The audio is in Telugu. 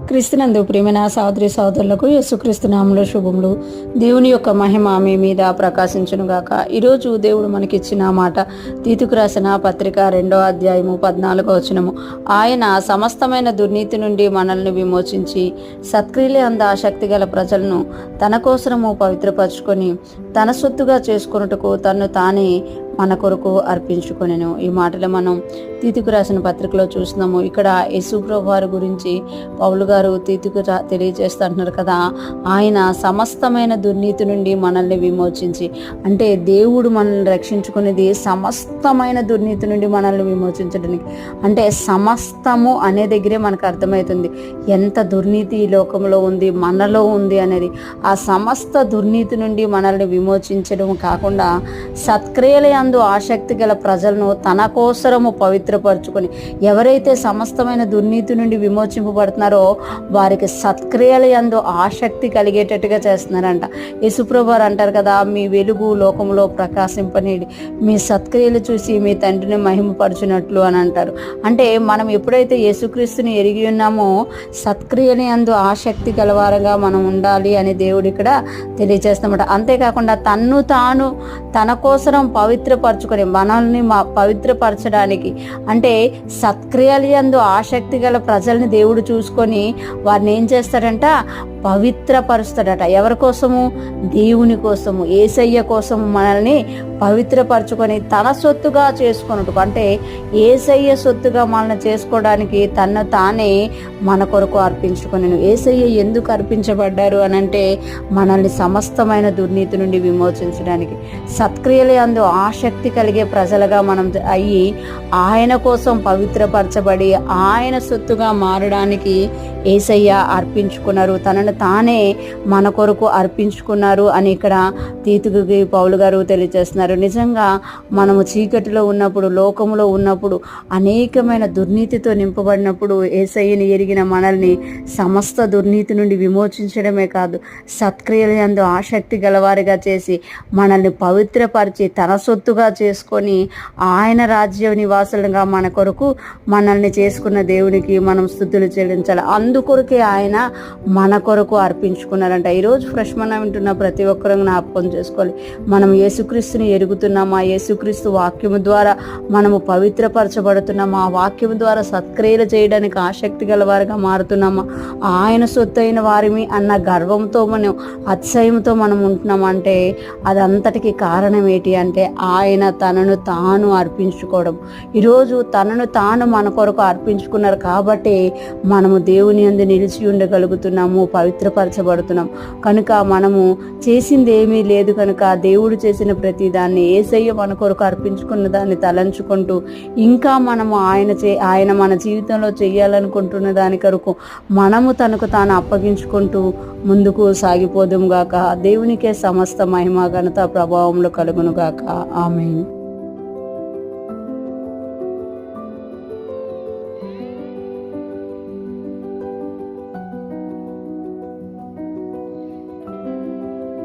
క్రీస్తునందు ప్రియమైన సహోదరి సహోదరులకు యేసుక్రీస్తు నామములో శుభములు. దేవుని యొక్క మహిమ మీ మీద ప్రకాశించునుగాక. ఈరోజు దేవుడు మనకిచ్చిన మాట తీతుకు రాసిన పత్రిక 2వ అధ్యాయము 14వ వచనము. ఆయన సమస్తమైన దుర్నీతి నుండి మనల్ని విమోచించి సత్క్రియలే అంద ఆసక్తి గల ప్రజలను తన కోసము పవిత్రపరచుకొని తన సొత్తుగా చేసుకొనుటకు తను తానే మన కొరకు అర్పించుకొనెను. ఈ మాటలు మనం తీతుకు రాసిన పత్రికలో చూస్తున్నాము. ఇక్కడ యేసుప్రభు వారి గురించి పౌలు గారు తీతుకు తెలియజేస్తున్నారు కదా. ఆయన సమస్తమైన దుర్నీతి నుండి మనల్ని విమోచించి, అంటే దేవుడు మనల్ని రక్షించుకునేది సమస్తమైన దుర్నీతి నుండి మనల్ని విమోచించడానికి. అంటే సమస్తము అనే దగ్గరే మనకు అర్థమవుతుంది ఎంత దుర్నీతి ఈ లోకంలో ఉంది, మనలో ఉంది అనేది. ఆ సమస్త దుర్నీతి నుండి మనల్ని విమోచించడం కాకుండా సత్క్రియల ఆసక్తి గల ప్రజలను తన కోసరము పవిత్రపరచుకొని, ఎవరైతే సమస్తమైన దుర్నీతి నుండి విమోచింపబడుతున్నారో వారికి సత్క్రియల యందు ఆసక్తి కలిగేటట్టుగా చేస్తున్నారంట. యేసుప్రభు వారు అంటారు కదా, మీ వెలుగు లోకంలో ప్రకాశింపనీడి, మీ సత్క్రియలు చూసి మీ తండ్రిని మహిమపరచునట్లు అని అంటారు. అంటే మనం ఎప్పుడైతే యేసుక్రీస్తుని ఎరిగి ఉన్నామో సత్క్రియల యందు ఆసక్తి గలవారంగా మనం ఉండాలి అని దేవుడు ఇక్కడ తెలియజేస్తామట. అంతేకాకుండా తన్ను తాను తన కోసరం పవిత్రపరచుకొని మనల్ని పవిత్రపరచడానికి, అంటే సత్క్రియలు యందు ఆసక్తి గల ప్రజల్ని దేవుడు చూసుకొని వారిని ఏం చేస్తాడంట, పవిత్రపరుస్తాడట. ఎవరి కోసము? దేవుని కోసము, యేసయ్య కోసము మనల్ని పవిత్రపరచుకొని తన సొత్తుగా చేసుకున్నట్టు, అంటే యేసయ్య సొత్తుగా మనల్ని చేసుకోవడానికి తను తానే మన కొరకు అర్పించుకొని. యేసయ్య ఎందుకు అర్పించబడ్డారు అని అంటే మనల్ని సమస్తమైన దుర్నీతి నుండి విమోచించడానికి. సత్క్రియల యందు ఆసక్తి కలిగే ప్రజలుగా మనం అయ్యి ఆయన కోసం పవిత్రపరచబడి ఆయన సొత్తుగా మారడానికి యేసయ్య అర్పించుకున్నారు, తనను తానే మన కొరకు అర్పించుకున్నారు అని ఇక్కడ తీతుకి పౌలు గారు తెలియజేస్తున్నారు. నిజంగా మనము చీకటిలో ఉన్నప్పుడు, లోకములో ఉన్నప్పుడు, అనేకమైన దుర్నీతితో నింపబడినప్పుడు యేసయ్యని ఎరిగిన మనల్ని సమస్త దుర్నీతి నుండి విమోచించడమే కాదు, సత్క్రియల యందు ఆసక్తి గలవారిగా చేసి మనల్ని పవిత్రపరిచి తన సొత్తుగా చేసుకొని ఆయన రాజ్య నివాసులుగా మన కొరకు మనల్ని చేసుకున్న దేవునికి మనం స్తుతులు చెల్లించాలి. అందుకొరకే ఆయన మన కొరకు అర్పించుకున్నారంట. ఈరోజు ఫ్రెష్ మన వింటున్న ప్రతి ఒక్కరూ జ్ఞాపకం చేసుకోవాలి, మనం యేసుక్రీస్తుని ఎరుగుతున్నామా, యేసుక్రీస్తు వాక్యము ద్వారా మనము పవిత్రపరచబడుతున్నామా, ఆ వాక్యము ద్వారా సత్క్రియలు చేయడానికి ఆసక్తి గలవారుగా మారుతున్నామా, ఆయన సొత్తైన వారిమి అన్న గర్వంతో మనం అతిశయంతో మనం ఉంటున్నామంటే అదంతటికి కారణం ఏంటి అంటే ఆయన తనను తాను అర్పించుకోవడం. ఈరోజు తనను తాను మన కొరకు అర్పించుకున్నారు కాబట్టి మనము దేవుని యందు నిలిచి ఉండగలుగుతున్నాము, పవిత్రపరచబడుతున్నాం. కనుక మనము చేసింది ఏమీ లేదు కనుక దేవుడు చేసిన ప్రతి దాన్ని, యేసయ్య మన కొరకు అర్పించుకున్న దాన్ని తలంచుకుంటూ ఇంకా మనము ఆయన మన జీవితంలో చేయాలనుకుంటున్న దాని కొరకు మనము తనకు తాను అప్పగించుకుంటూ ముందుకు సాగిపోదుము గాక. దేవునికే సమస్త మహిమ ఘనత ప్రభావంలో కలుగును గాక. ఆమేన్.